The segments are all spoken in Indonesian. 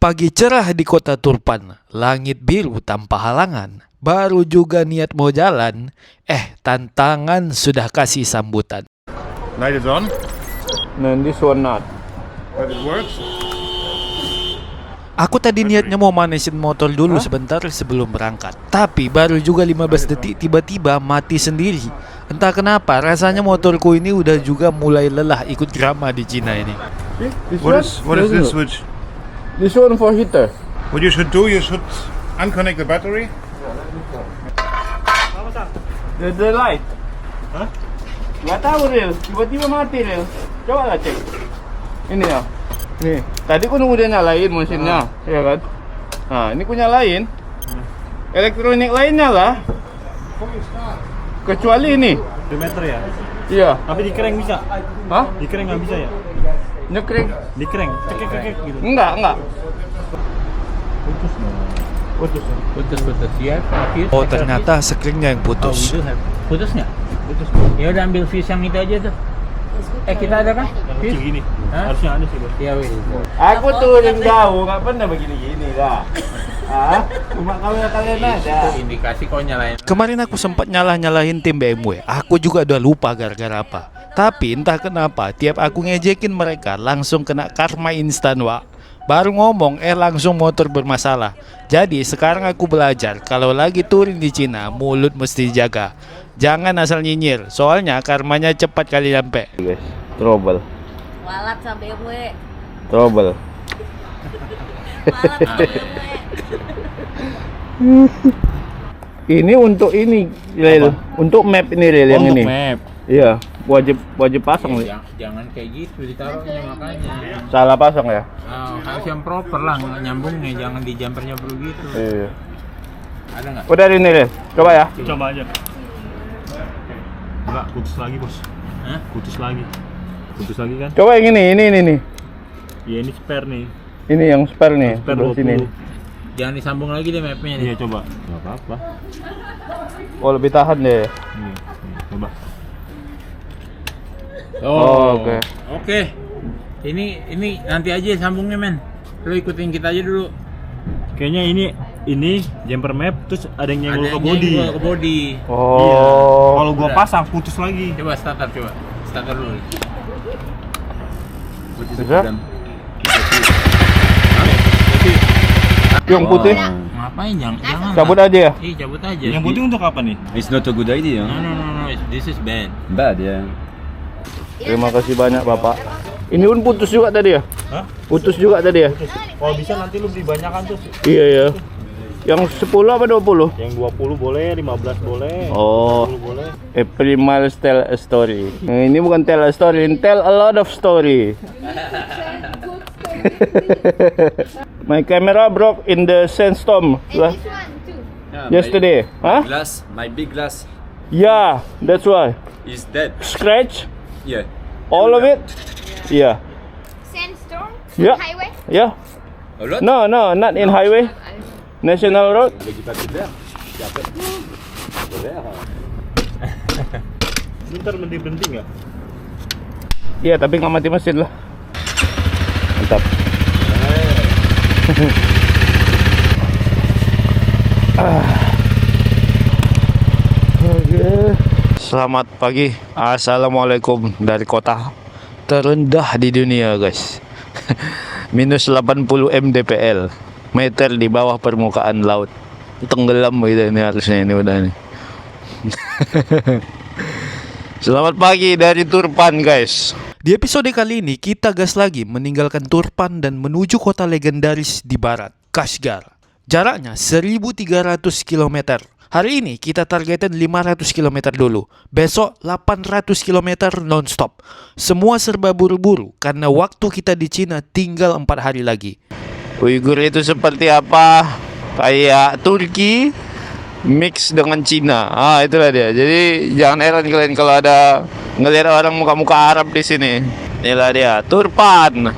Pagi cerah di kota Turpan, langit biru tanpa halangan. Baru juga niat mau jalan, tantangan sudah kasih sambutan. Light is on, No, this one not. but it works. Aku tadi niatnya mau manesin motor dulu sebentar sebelum berangkat. Tapi baru juga 15 detik tiba-tiba mati sendiri. Entah kenapa rasanya motorku ini udah juga mulai lelah ikut drama di Cina ini. What is this switch? This one for heater. What you should do, you should unconnect the battery. The light. Hah? Gak tahu Ril, tiba-tiba mati Ril. Coba lah cek. Ini ya. Nih, tadi aku nunggu dia nyalain mesinnya, ya kan? Nah, ini aku nyalain. Elektronik lainnya lah. Kecuali ini. Meter ya? Iya. Tapi di crank bisa? Hah? Di crank nggak bisa ya? Nyekring? Di crank, cekek gitu. Enggak. Putus. Ya. Oh ternyata screennya yang putus. Putus nggak? Putus. Ya udah ambil fuse yang itu aja tuh. Kita ada kan? Yang kecil gini. Hah? Harusnya ada sih bos. Iya wih. Aku turun jauh, nggak pernah begini-gini lah. Cuma kalian ada. Itu indikasi kau nyalain. Kemarin aku sempat nyalahin tim BMW. Aku juga udah lupa gara-gara apa. Tapi entah kenapa tiap aku ngejekin mereka langsung kena karma instan, Wak. Baru ngomong langsung motor bermasalah. Jadi sekarang aku belajar kalau lagi touring di Cina mulut mesti dijaga. Jangan asal nyinyir, soalnya karmanya cepat kali nyampe. Guys, trouble. Walat sa BMW. Trouble. Walat sa BMW. Ini untuk ini, Ril. Untuk map ini, Ril, yang ini. Map. Iya, wajib pasang, Ril. Jangan kayak gitu ditaruhnya makanya. Salah pasang ya? Harus yang proper lah nyambungnya, jangan di jumpernya begitu. Iya. Ada nggak? Udah ini, Ril. Coba ya. Coba aja. Enggak, putus lagi bos. Hah? Putus lagi kan? Coba yang ini. Ya ini spare nih. Ini yang spare nih, Spare sebelah 20. sini. Jangan disambung lagi deh mapnya nih. Iya coba. Nggak apa-apa. Oh, lebih tahan deh. Nih, coba. Oh, oke. Oke. Ini nanti aja sambungnya men. Lu ikutin kita aja dulu. Kayaknya ini jumper map terus ada yang nyenggol ke body. nyenggol ke body. Iya. Oh. Kalau gua Udah. pasang putus lagi. Coba starter dulu. Bisa? Yang putih Ngapain? Jangan. cabut aja ya. Cabut aja. Yang putih untuk apa nih? It's not a good idea. No. This is bad. Bad, yeah. Terima kasih banyak, Bapak. Ini pun putus juga tadi ya? Hah? Putus juga tadi ya? Kalau bisa nanti lu beli banyakan tuh. Iya ya. Yang 10 apa 20? Yang 20 boleh, 15 boleh. Oh. 10 boleh. Every miles tell a story. Nah, ini bukan tell a story, ini tell a lot of story. My camera broke in the sandstorm yesterday. Huh? Glass, my big glass Yeah, that's why. is dead. Scratch Yeah. all of it. Yeah. Sandstorm? Yeah. Highway? Yeah. A lot. No, not in highway. National road. Bentar berhenti nggak? Iya, tapi nggak mati mesin lah. Mantap. Selamat pagi. Assalamualaikum dari kota terendah di dunia, guys. Minus 80 mdpl, meter di bawah permukaan laut. Tenggelam gitu ini harusnya ini udah nih. Selamat pagi dari Turpan, guys. Di episode kali ini kita gas lagi meninggalkan Turpan dan menuju kota legendaris di barat, Kashgar. Jaraknya 1300 km. Hari ini kita targetin 500 km dulu. Besok 800 km non-stop. Semua serba buru-buru karena waktu kita di Cina tinggal 4 hari lagi. Uighur itu seperti apa? Kayak Turki mix dengan Cina. Itulah dia. Jadi jangan heran kalian kalau ada ngelihat orang muka-muka Arab di sini. Inilah dia, Turpan.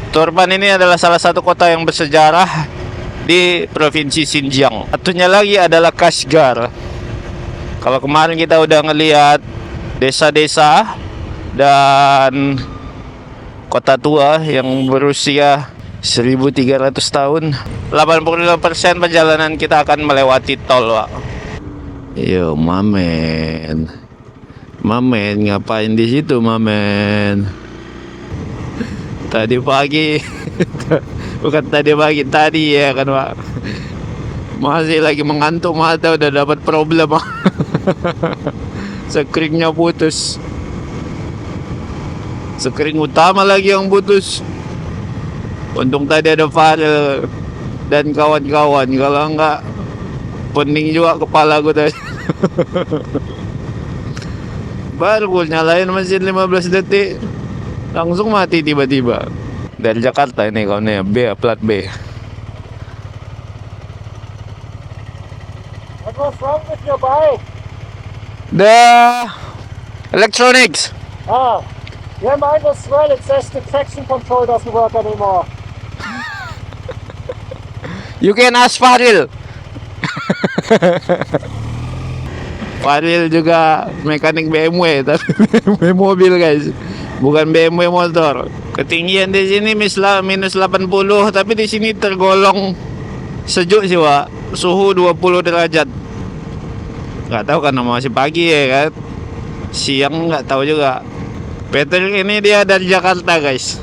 Turpan ini adalah salah satu kota yang bersejarah di provinsi Xinjiang. Satunya lagi adalah Kashgar. Kalau kemarin kita udah ngelihat desa-desa dan kota tua yang berusia 1300 tahun. 85% perjalanan kita akan melewati tol, Wak. Yo, mamen. Mamen ngapain di situ, mamen? Tadi pagi. Bukan tadi pagi, tadi ya kan, Wak. Masih lagi mengantuk mata udah dapat problem. Skringnya putus. Skring utama lagi yang putus. Untung tadi ada Farel dan kawan-kawan. Kalau enggak, pening juga kepala gue tadi. Baru gue nyalain mesin 15 detik, langsung mati tiba-tiba. Dari Jakarta ini kawannya, plat B. What's wrong with your bike? The electronics. Ah, yeah, mine as well. It says the traction control doesn't work anymore. You can ask Faril. Faril juga mekanik BMW, tapi BMW mobil guys, bukan BMW motor. Ketinggian di sini minus 80, tapi di sini tergolong sejuk sih, Wak. Suhu 20 derajat. Nggak tahu karena masih pagi ya kan. Siang nggak tahu juga. Peter ini dia dari Jakarta guys.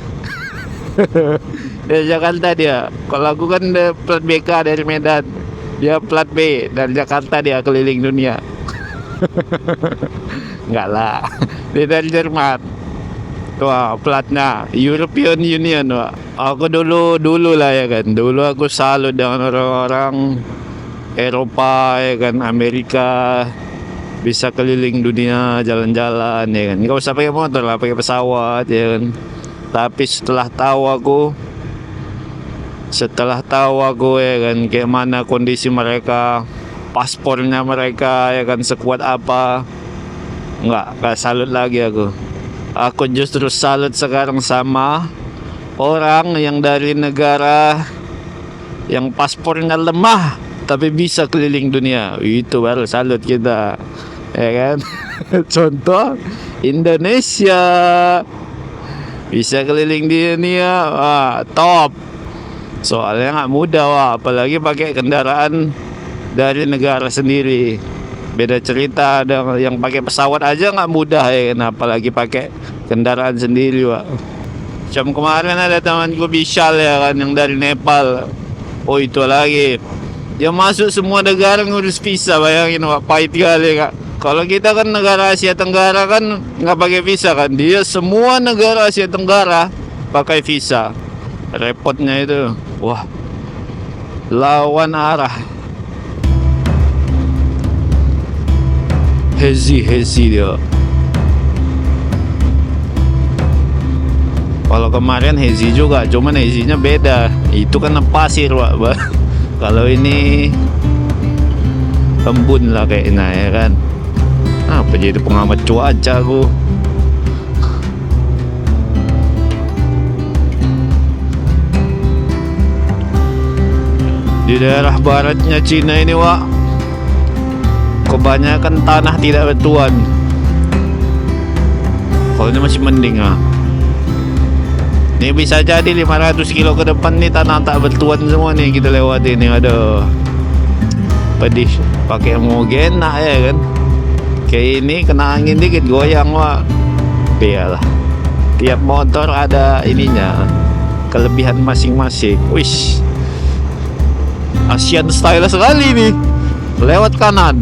Dari Jakarta dia. Kalau aku kan plat BK dari Medan, dia plat B dari Jakarta, dia keliling dunia. Enggak lah, dia dari Jerman. Tuh platnya European Union, Wak. Aku dulu lah ya kan. Dulu aku salut dengan orang-orang Eropa ya kan, Amerika, bisa keliling dunia jalan-jalan ya kan. Nggak usah pakai motor lah, pakai pesawat ya kan. Tapi setelah tahu aku ya kan kayak mana kondisi mereka, paspornya mereka ya kan sekuat apa, nggak salut lagi aku. Aku justru salut sekarang sama orang yang dari negara yang paspornya lemah tapi bisa keliling dunia. Itu baru salut kita, ya kan? Contoh Indonesia bisa keliling dunia, top. Soalnya nggak mudah, Wah. Apalagi pakai kendaraan dari negara sendiri. Beda cerita, ada yang pakai pesawat aja nggak mudah ya kan? Apalagi pakai kendaraan sendiri, Wah. Macam kemarin ada temanku Bishal ya kan, yang dari Nepal. Oh itu lagi, dia masuk semua negara ngurus visa, bayangin, Wah, pahit kali Kak. Kalau kita kan negara Asia Tenggara kan nggak pakai visa kan, dia semua negara Asia Tenggara pakai visa. Repotnya itu, wah, lawan arah. Hezi dia. Kalau kemarin hazy juga, cuman hazynya beda. Itu kan pasir, Wak. Kalau ini embun lah kayaknya ya kan. Apa jadi pengamat cuaca aku? Di daerah baratnya Cina ini, Wak, kebanyakan tanah tidak bertuan. Kalau ini masih mending ah. Ini bisa jadi 500 kilo ke depan nih tanah tak bertuan semua nih kita lewati nih. Aduh, pedih. Pakai moge enak ya kan. Kayak ini kena angin dikit goyang, Wak. Biarlah. Tiap motor ada ininya, kelebihan masing-masing. Wish, Asian style sekali nih. Lewat kanan.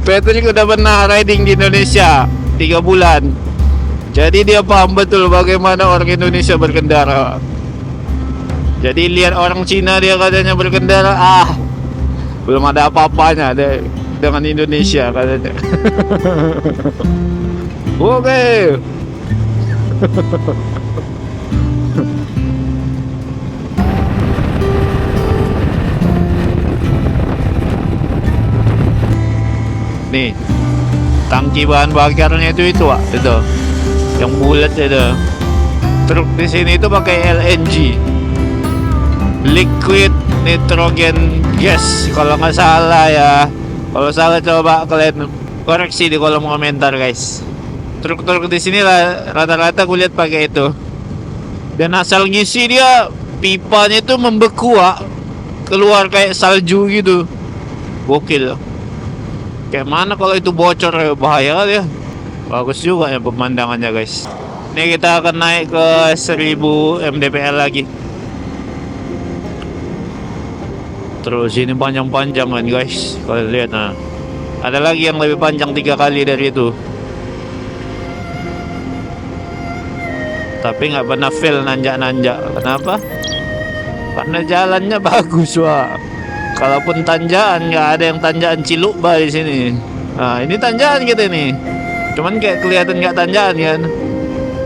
Patrick udah pernah riding di Indonesia 3 bulan. Jadi dia paham betul bagaimana orang Indonesia berkendara. Jadi lihat orang Cina dia katanya berkendara, belum ada apa-apanya deh dengan Indonesia katanya. Oke. Nih, tangki bahan bakarnya itu Wak, itu yang bulat itu. Truk di sini itu pakai LNG, liquid nitrogen gas, kalau nggak salah ya. Kalau salah coba kalian koreksi di kolom komentar guys. Truk-truk di sini lah rata-rata gue lihat pakai itu. Dan asal ngisi dia pipanya itu membeku, keluar kayak salju gitu. Gokil. Kayak mana kalau itu bocor, bahaya kali ya. Bagus juga ya pemandangannya guys. Ini kita akan naik ke 1000 mdpl lagi. Terus ini panjang-panjang kan guys. Kalian lihat nah. Ada lagi yang lebih panjang 3 kali dari itu. Tapi nggak pernah fail nanjak-nanjak. Kenapa? Karena jalannya bagus, Kalaupun tanjakan, nggak ada yang tanjakan ciluk di sini. Nah, ini tanjakan kita nih. Cuman kayak kelihatan nggak tanjakan kan.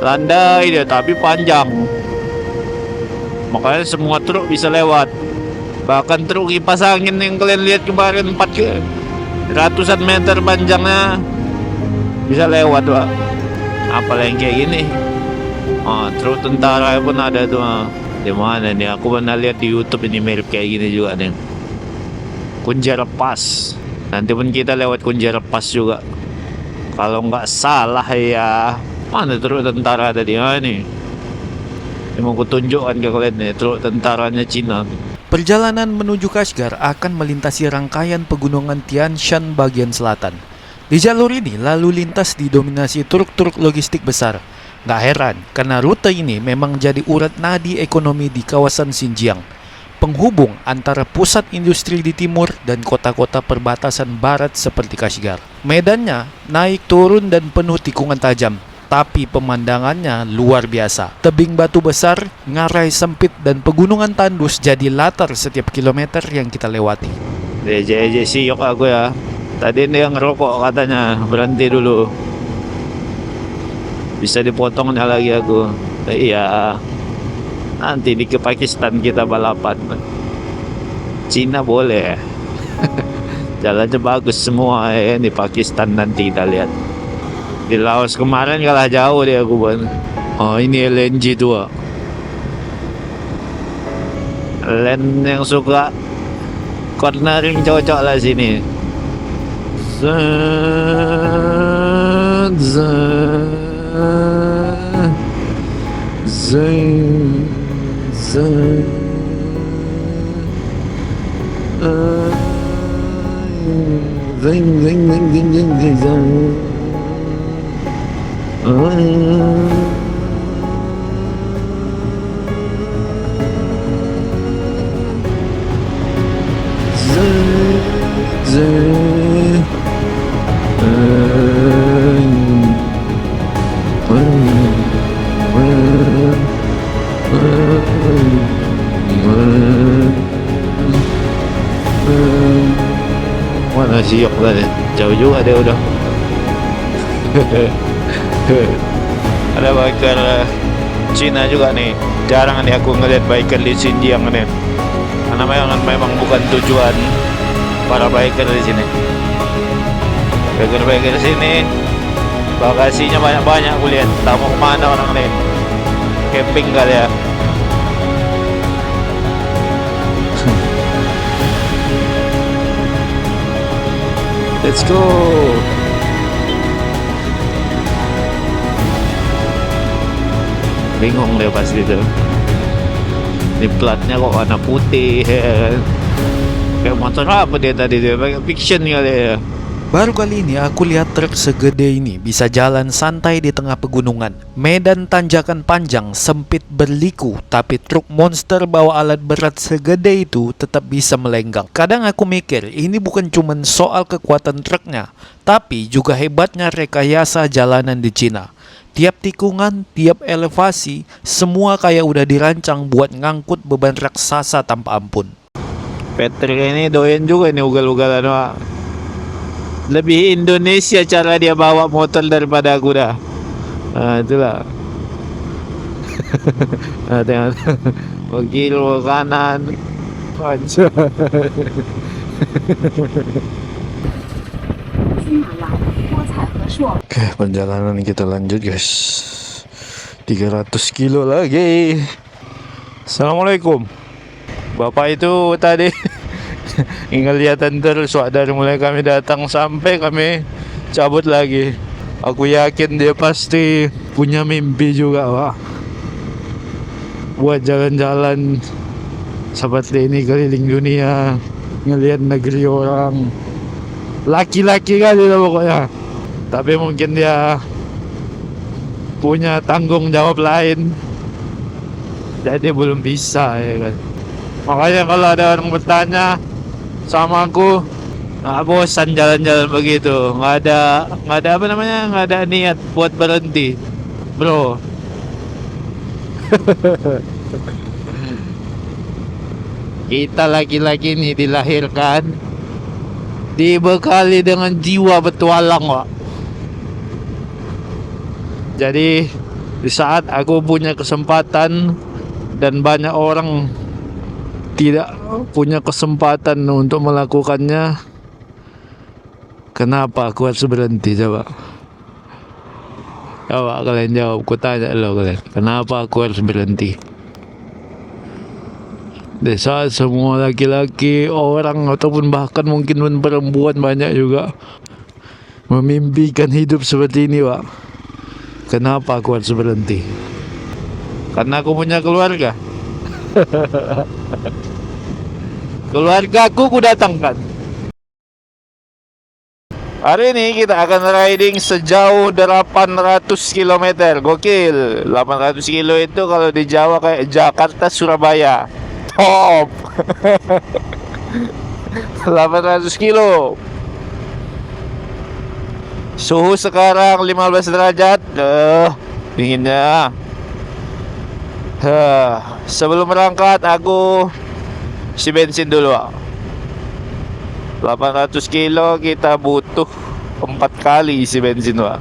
Landai dia, tapi panjang. Makanya semua truk bisa lewat. Bahkan truk kipas angin yang kalian lihat kemarin 400-an meter panjangnya bisa lewat, Apalagi yang kayak gini. Truk tentara pun ada tuh. Di mana nih? Aku pernah lihat di YouTube ini mirip kayak gini juga nih. Kunjara Pass. Nanti pun kita lewat Kunjara Pass juga. Kalau nggak salah ya. Mana truk tentara tadi? Nih. Ini mau kutunjukkan ke kalian nih, truk tentaranya Cina. Perjalanan menuju Kashgar akan melintasi rangkaian pegunungan Tian Shan bagian selatan. Di jalur ini lalu lintas didominasi truk-truk logistik besar. Gak heran, karena rute ini memang jadi urat nadi ekonomi di kawasan Xinjiang, penghubung antara pusat industri di timur dan kota-kota perbatasan barat seperti Kashgar. Medannya naik turun dan penuh tikungan tajam, tapi pemandangannya luar biasa. Tebing batu besar, ngarai sempit, dan pegunungan tandus jadi latar setiap kilometer yang kita lewati. Eje siok aku ya. Tadi dia ngerokok katanya, berhenti dulu. Bisa dipotongnya lagi aku. Iya. Nanti di ke Pakistan kita balapan. Cina boleh. Jalannya bagus semua di Pakistan nanti kita lihat. Di Laos kemarin kalah jauh dia aku buat. Ini LNG tuh. Len yang suka cornering cocok lah sini. Mana siok lah nih, jauh juga dia udah. Ada biker Cina juga nih. Jarang nih aku ngeliat biker di Xinjiang nih. Karena memang bukan tujuan para biker di sini. Biker sini bagasinya banyak-banyak aku lihat. Tak mau kemana orang nih? Camping kali ya. Let's go. Bingung dia pasti tuh. Ini platnya kok warna putih. Kayak motor apa dia tadi dia? Pakai fiction kali ya. Baru kali ini aku lihat truk segede ini bisa jalan santai di tengah pegunungan. Medan tanjakan panjang, sempit berliku, tapi truk monster bawa alat berat segede itu tetap bisa melenggang. Kadang aku mikir, ini bukan cuma soal kekuatan truknya, tapi juga hebatnya rekayasa jalanan di Cina. Tiap tikungan, tiap elevasi, semua kayak udah dirancang buat ngangkut beban raksasa tanpa ampun. Patrick ini doyan juga ini ugal-ugalan, Pak. Lebih Indonesia cara dia bawa motor daripada aku dah. Itulah. Tengok. Kiri kanan. Panjang. Oke, perjalanan kita lanjut guys. 300 kilo lagi. Assalamualaikum. Bapak itu tadi ngeliatan terus dari mulai kami datang sampai kami cabut lagi. Aku yakin dia pasti punya mimpi juga, Wak. Buat jalan-jalan seperti ini keliling dunia, ngelihat negeri orang. Laki-laki kali lah pokoknya. Tapi mungkin dia punya tanggung jawab lain, jadi belum bisa, ya kan. Makanya kalau ada orang bertanya sama aku, nggak bosan jalan-jalan begitu, nggak ada apa namanya, nggak ada niat buat berhenti, bro. Kita laki-laki ini dilahirkan dibekali dengan jiwa petualang, Wak. Jadi di saat aku punya kesempatan dan banyak orang tidak punya kesempatan untuk melakukannya, kenapa aku harus berhenti? Coba kalian jawab. Aku tanya lo kalian, kenapa aku harus berhenti? Di saat semua laki-laki, orang ataupun bahkan mungkin perempuan banyak juga memimpikan hidup seperti ini, Wak. Kenapa aku harus berhenti? Karena aku punya keluarga. Keluarga aku datangkan. Hari ini kita akan riding sejauh 800 km. Gokil. 800 kilo itu kalau di Jawa kayak Jakarta Surabaya. Top. 800 kilo. Suhu sekarang 15 derajat. Dinginnya. Sebelum berangkat aku isi bensin dulu. 800 kilo kita butuh 4 kali isi bensin, Wak.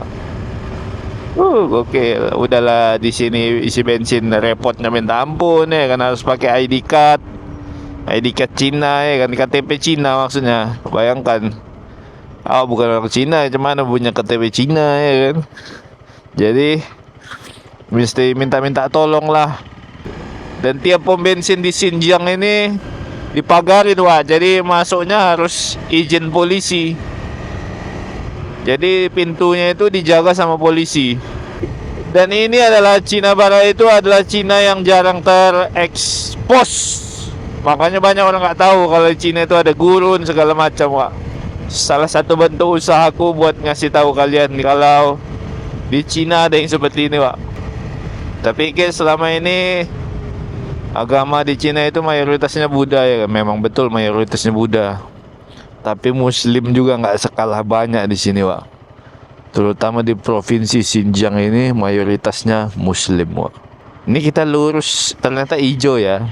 Oke, udahlah di sini isi bensin repotnya minta ampun ya kan, harus pakai ID card Cina ya kan, KTP Cina maksudnya. Bayangkan, bukan orang Cina, cuman punya KTP Cina ya kan. Jadi mesti minta tolong lah. Dan tiap pom bensin di Xinjiang ini dipagarin, Wak. Jadi masuknya harus izin polisi. Jadi pintunya itu dijaga sama polisi. Dan ini adalah Cina Barat, itu adalah Cina yang jarang terekspos. Makanya banyak orang nggak tahu kalau Cina itu ada gurun segala macam, Wak. Salah satu bentuk usahaku buat ngasih tahu kalian kalau di Cina ada yang seperti ini, Wak. Tapi selama ini agama di Cina itu mayoritasnya Buddha ya, memang betul mayoritasnya Buddha. Tapi Muslim juga nggak sekalah banyak di sini, Wak. Terutama di provinsi Xinjiang ini mayoritasnya Muslim, Wak. Ini kita lurus, ternyata hijau ya.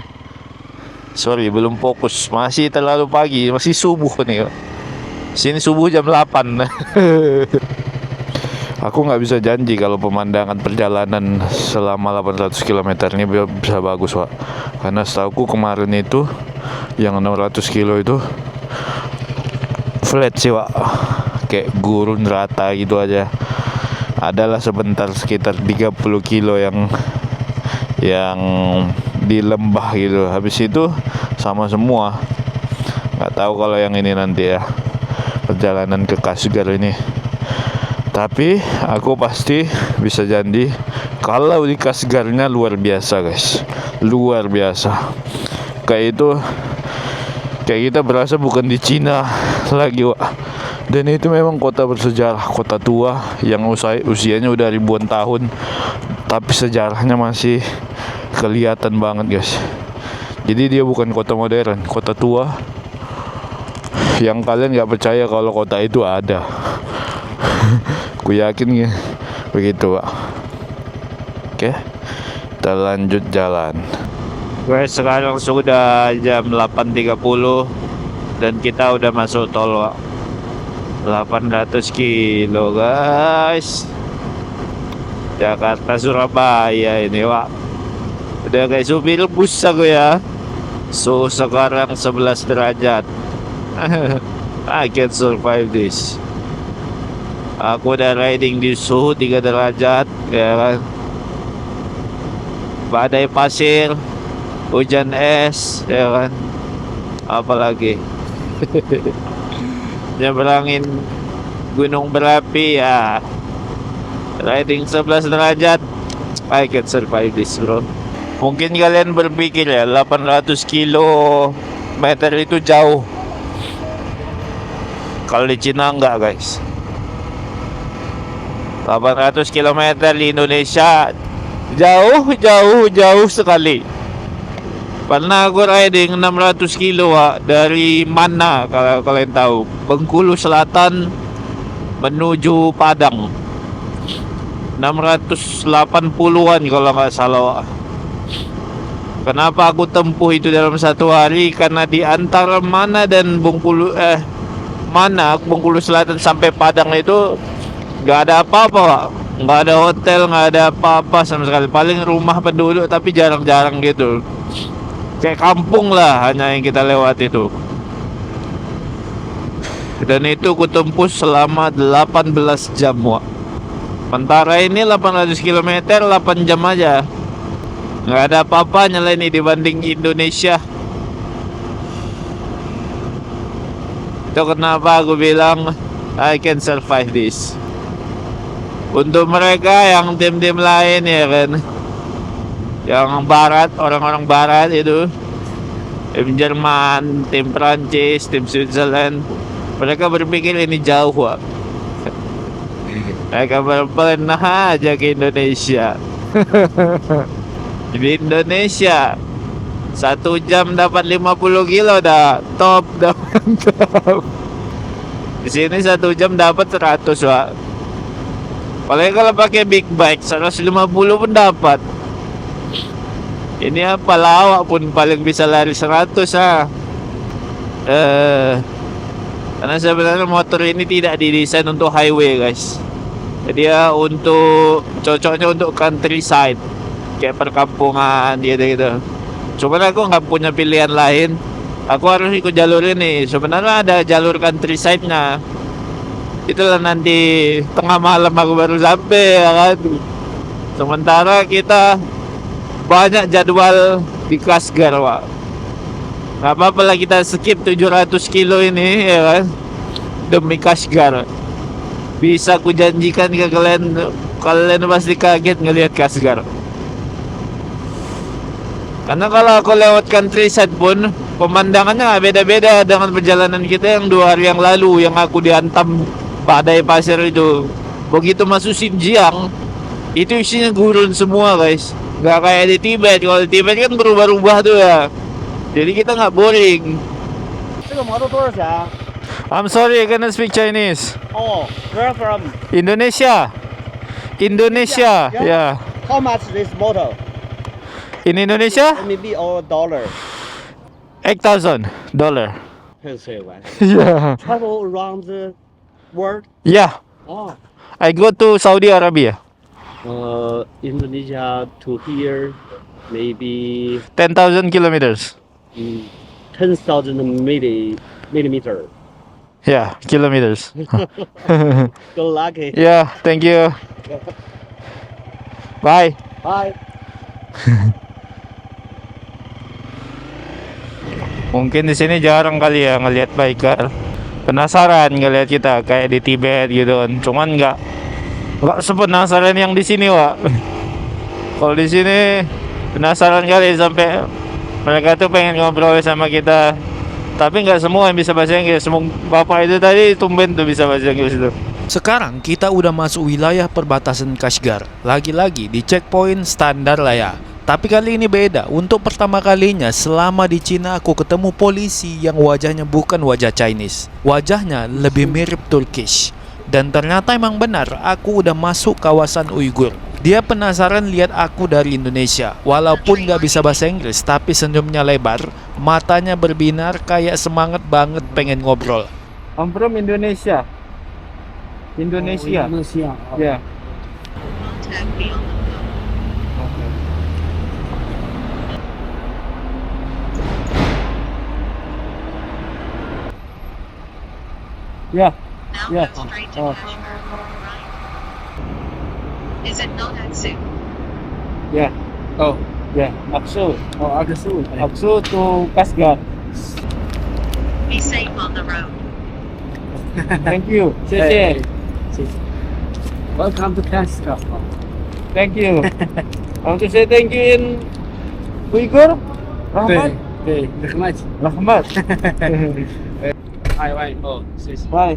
Sorry, belum fokus. Masih terlalu pagi, masih subuh nih, Wak. Sini subuh jam 8. Aku nggak bisa janji kalau pemandangan perjalanan selama 800 km ini bisa bagus, Wak. Karena setahuku kemarin itu yang 600 kilo itu flat sih, Wak. Kayak gurun rata gitu aja. Adalah sebentar sekitar 30 kilo yang di lembah gitu. Habis itu sama semua. Nggak tahu kalau yang ini nanti ya, perjalanan ke Kashgar ini. Tapi aku pasti bisa janji kalau di Kashgarnya luar biasa, guys. Luar biasa. Kayak itu, kayak kita berasa bukan di Cina lagi, Wak. Dan itu memang kota bersejarah, kota tua yang usianya udah ribuan tahun, tapi sejarahnya masih kelihatan banget, guys. Jadi dia bukan kota modern, kota tua yang kalian nggak percaya kalau kota itu ada. Aku yakin ya begitu, Pak. Oke, kita lanjut jalan. Guys, sekarang sudah jam 8.30 dan kita udah masuk tol, Pak. 800 kilo, guys. Jakarta Surabaya ini, Pak. Udah kayak supir bus aku ya. Suhu sekarang 11 derajat. I can survive this. Aku udah riding di suhu 3 derajat, ya kan. Badai pasir, hujan es, ya kan. Apalagi nyeberangin gunung berapi ya. Riding 11 derajat, I can survive this, bro. Mungkin kalian berpikir ya, 800 kilometer itu jauh. Kalau di Cina enggak, guys. 800 kilometer di Indonesia jauh sekali. Pernah aku riding 600 kilo dari mana, kalau kalian tahu, Bengkulu Selatan menuju Padang. 680-an kalau nggak salah. Kenapa aku tempuh itu dalam satu hari? Karena di antara Mana dan Bengkulu Selatan sampai Padang itu nggak ada apa-apa, Pak. Nggak ada hotel, nggak ada apa-apa sama sekali. Paling rumah penduduk, tapi jarang-jarang gitu. Kayak kampung lah hanya yang kita lewat itu. Dan itu ku tempuh selama 18 jam, Wak. Sementara ini 800 km 8 jam aja. Nggak ada apa-apanya lah ini dibanding Indonesia. Itu kenapa aku bilang I can survive this. Untuk mereka yang tim-tim lain ya kan, yang barat, orang-orang barat itu, tim Jerman, tim Prancis, tim Switzerland, mereka berpikir ini jauh, Wak. Mereka pernah aja ke Indonesia. Di Indonesia 1 jam dapat 50 kilo dah top, dah mantap. Di sini 1 jam dapat 100, Wak. Paling kalau pakai big bike 150 pun dapat. Ini apa, lawak pun paling bisa lari 100 karena sebenarnya motor ini tidak didesain untuk highway, guys. Dia cocoknya untuk countryside, kayak perkampungan gitu. Cuman aku nggak punya pilihan lain. Aku harus ikut jalur ini. Sebenarnya ada jalur countryside-nya. Itulah nanti tengah malam aku baru sampai, ya kan. Sementara kita banyak jadwal di Kashgar, Wak. Gak apa-apa lah kita skip 700 kilo ini, ya kan, demi Kashgar. Bisa ku janjikan ke kalian pasti kaget ngelihat Kashgar. Karena kalau aku lewat countryside pun pemandangannya gak beda-beda dengan perjalanan kita yang 2 hari yang lalu, yang aku dihantam badai pasir itu. Begitu masuk Xinjiang, itu isinya gurun semua, guys. Gak kayak di Tibet. Kalau di Tibet kan berubah-ubah tuh ya. Jadi kita nggak boring. I'm sorry, I cannot speak Chinese. Oh, where from? Indonesia. Indonesia. Yeah. How much this motor? In Indonesia, Maybe or dollar. $8,000. Pennsylvania. Yeah. Travel around the world. Yeah. Oh. I go to Saudi Arabia. Indonesia to here, maybe 10,000 kilometers. 10,000 millimeter. Yeah, kilometers. Good lucky. Yeah, thank you. Bye. Bye. Mungkin di sini jarang kali ya ngelihat biker. Penasaran ngelihat kita kayak di Tibet gitu kan. Cuman nggak sepenasaran yang di sini, Wak. Kalau di sini penasaran kali sampai mereka tuh pengen ngobrol sama kita. Tapi nggak semua yang bisa bahasa Inggris. Semua bapak itu tadi tumben tuh bisa bahasa Inggris itu. Sekarang kita udah masuk wilayah perbatasan Kashgar. Lagi-lagi di checkpoint standar lah ya. Tapi kali ini beda. Untuk pertama kalinya selama di Cina aku ketemu polisi yang wajahnya bukan wajah Chinese. Wajahnya lebih mirip Turkish. Dan ternyata emang benar, aku udah masuk kawasan Uighur. Dia penasaran lihat aku dari Indonesia. Walaupun gak bisa bahasa Inggris, tapi senyumnya lebar, matanya berbinar kayak semangat banget pengen ngobrol. I'm from Indonesia. Indonesia. Yeah. Yeah. Yeah. Oh. Is it not Aksu? Yeah. Oh. Yeah. Aksu. Oh, Aksu. Aksu to Kashgar. Be safe on the road. Thank you. 谢谢. Welcome to Casca. Thank you. I want to say thank you in Uyghur. Rahmat. Okay, Rahmat. Rahmat. Hi. Oh, Bye.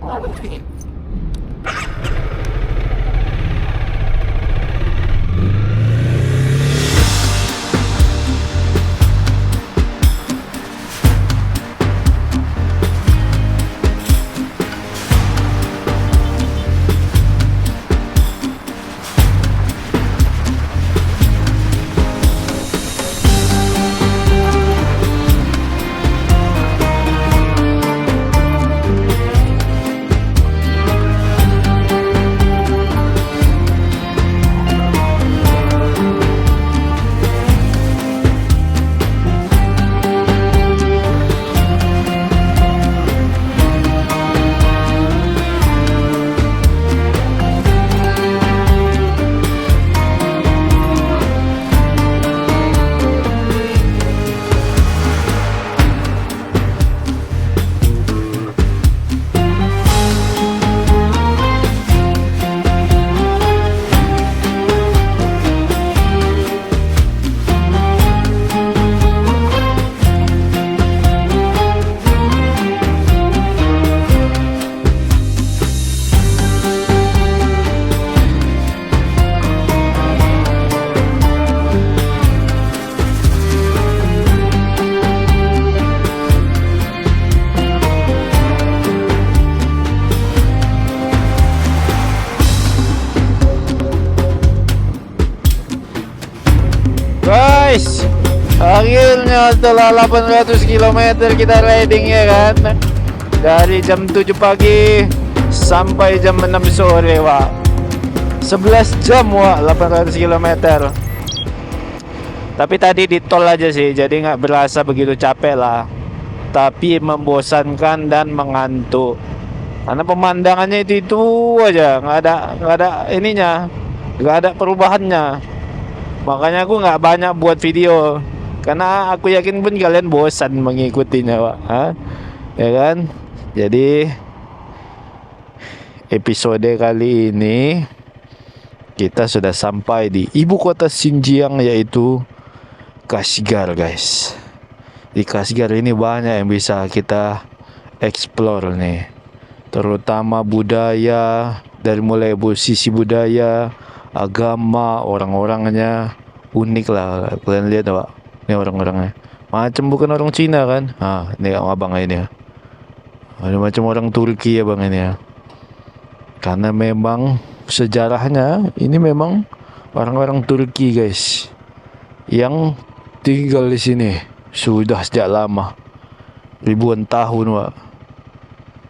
Guys, akhirnya setelah 800 km kita riding ya kan. Dari jam 7 pagi sampai jam 6 sore, Wak. 11 jam, Wak, 800 km. Tapi tadi di tol aja sih, jadi nggak berasa begitu capek lah. Tapi membosankan dan mengantuk. Karena pemandangannya itu aja, nggak ada ininya, nggak ada perubahannya. Makanya aku nggak banyak buat video, karena aku yakin pun kalian bosan mengikutinya, Pak. Ya kan? Jadi episode kali ini kita sudah sampai di ibu kota Xinjiang, yaitu Kashgar, guys. Di Kashgar ini banyak yang bisa kita explore nih, terutama budaya, dari mulai sisi budaya, agama, orang-orangnya unik lah. Kalian lihat, Pak, ini orang-orangnya macam bukan orang Cina kan. Ini abang ini ya, ada macam orang Turki ya bang ini ya. Karena memang sejarahnya ini memang orang-orang Turki, guys, yang tinggal di sini sudah sejak lama, ribuan tahun, Pak.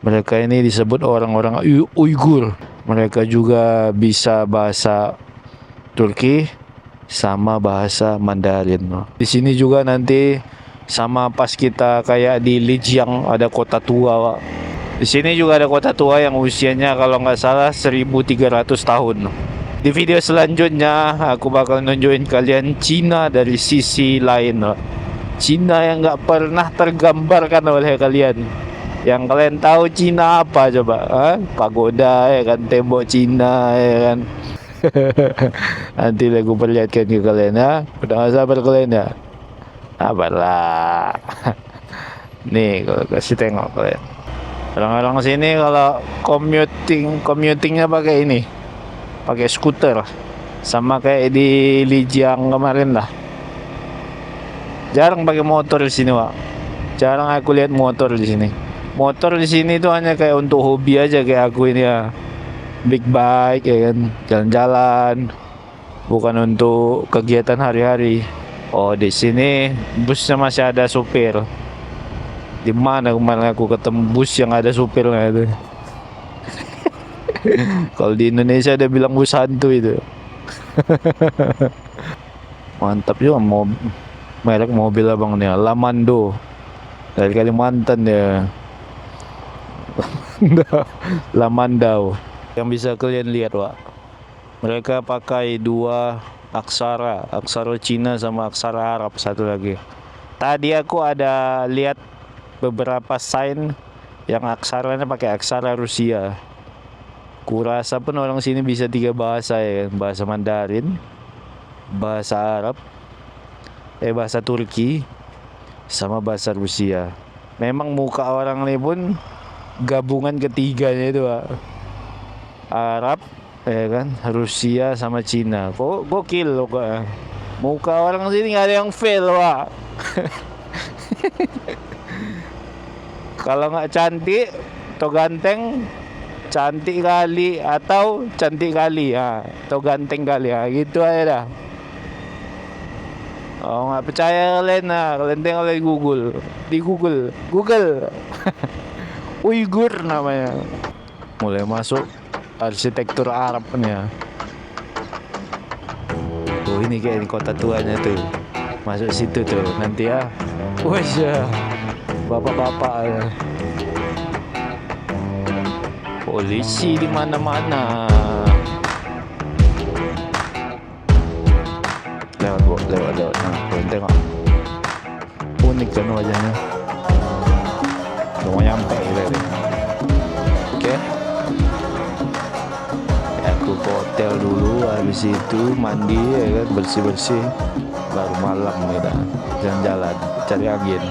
Mereka ini disebut orang-orang Uighur. Mereka juga bisa bahasa Turki sama bahasa Mandarin. Di sini juga nanti sama pas kita kayak di Lijiang ada kota tua, Pak. Di sini juga ada kota tua yang usianya kalau nggak salah 1300 tahun. Di video selanjutnya aku bakal nunjukin kalian Cina dari sisi lain, Pak. Cina yang nggak pernah tergambarkan oleh kalian. Yang kalian tahu Cina apa coba? Pagoda ya kan, tembok Cina ya kan. Nanti aku perlihatkan ke kalian ya. Udah gak sabar kalian ya. Sabarlah. Nih kalau kasih tengok kalian. Orang-orang sini kalau commutingnya pakai ini, pakai skuter, sama kayak di Lijiang kemarin lah. Jarang pakai motor di sini, Pak. Jarang aku lihat motor di sini. Motor di sini itu hanya kayak untuk hobi aja kayak aku ini ya. Big bike ya kan, jalan-jalan. Bukan untuk kegiatan hari-hari. Oh, di sini busnya masih ada supir. Di mana kemarin aku ketemu bus yang ada supirnya itu? Kalau di Indonesia ada bilang bus hantu itu. Mantap juga merek mobil abang nih, Lamando dari Kalimantan ya. Lamandau. Yang bisa kalian lihat, Pak, mereka pakai dua aksara Cina sama aksara Arab satu lagi. Tadi aku ada lihat beberapa sign yang aksaranya pakai aksara Rusia. Kurasa pun orang sini bisa 3 bahasa ya kan. Bahasa Mandarin, bahasa Arab, bahasa Turki, sama bahasa Rusia. Memang muka orang ini pun gabungan ketiganya itu, Pak. Arab, ya kan, Rusia sama Cina. Kok gokil loh, Kak. Muka orang sini nggak ada yang fail, Pak. Kalau nggak cantik atau ganteng, cantik kali atau cantik kali, atau ganteng kali, gitu aja dah. Oh, nggak percaya kalian, kalian tengok di Google, Uighur namanya. Mulai masuk arsitektur Arab nih ya. Oh, ini kayak di kota tuanya tuh, masuk situ tuh nanti ya. Wes ya, bapak-bapak ya. Polisi di mana-mana. Lewat. Nah, kalian tengok. Unik kan wajahnya. Udah mau nyampe gitu. Oke. Aku ke hotel dulu, habis itu mandi ya kan, bersih-bersih. Baru malam kita jalan-jalan, cari angin.